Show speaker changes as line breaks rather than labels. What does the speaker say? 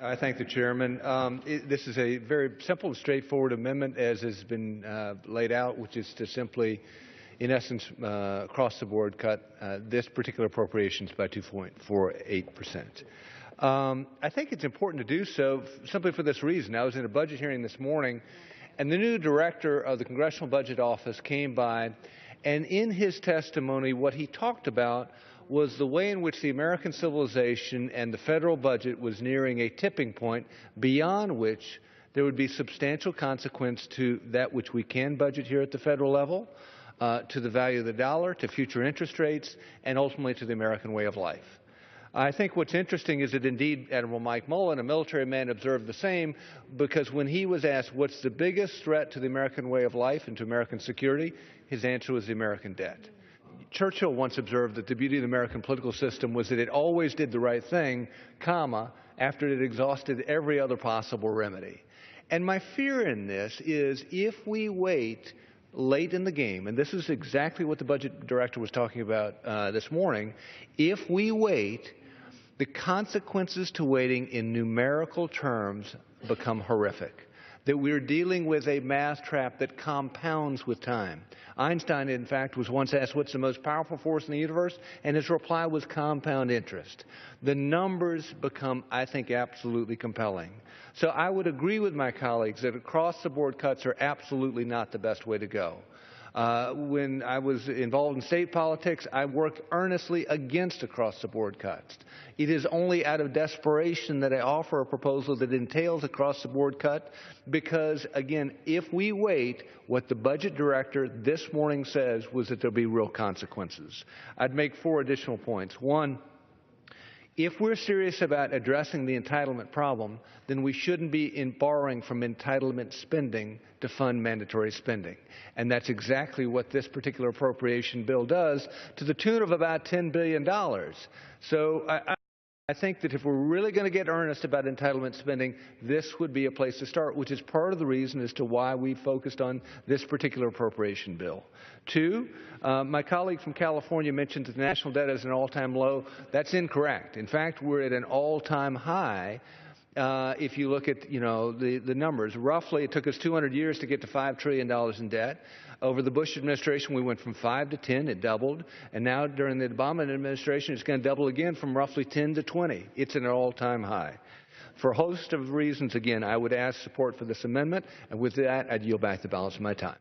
I thank the chairman. This is a very simple and straightforward amendment, as has been laid out, which is to simply, in essence, across the board cut this particular appropriations by 2.48%. I think it's important to do so simply for this reason. I was in a budget hearing this morning, and the new director of the Congressional Budget Office came by, and in his testimony, what he talked about was the way in which the American civilization and the federal budget was nearing a tipping point beyond which there would be substantial consequence to that which we can budget here at the federal level, to the value of the dollar, to future interest rates, and ultimately to the American way of life. I think what's interesting is that indeed Admiral Mike Mullen, a military man, observed the same, because when he was asked what's the biggest threat to the American way of life and to American security, his answer was the American debt. Churchill once observed that the beauty of the American political system was that it always did the right thing, comma, after it had exhausted every other possible remedy. And my fear in this is if we wait late in the game, and this is exactly what the budget director was talking about this morning, if we wait, the consequences to waiting in numerical terms become horrific. That we're dealing with a math trap that compounds with time. Einstein, in fact, was once asked what's the most powerful force in the universe, and his reply was compound interest. The numbers become, I think, absolutely compelling. So I would agree with my colleagues that across-the-board cuts are absolutely not the best way to go. When I was involved in state politics, I worked earnestly against across-the-board cuts. It is only out of desperation that I offer a proposal that entails across-the-board cut because, again, if we wait, what the budget director this morning says was that there will be real consequences. I'd make 4 additional points. One, if we're serious about addressing the entitlement problem, then we shouldn't be borrowing from entitlement spending to fund mandatory spending. And that's exactly what this particular appropriation bill does, to the tune of about $10 billion. So I think that if we're really going to get earnest about entitlement spending, this would be a place to start, which is part of the reason as to why we focused on this particular appropriation bill. 2, my colleague from California mentioned that the national debt is an all-time low. That's incorrect. In fact, we're at an all-time high. If you look at, the numbers, roughly it took us 200 years to get to $5 trillion in debt. Over the Bush administration, we went from 5 to 10, it doubled, and now during the Obama administration, it's going to double again from roughly 10 to 20. It's an all-time high. For a host of reasons, again, I would ask support for this amendment, and with that, I'd yield back the balance of my time.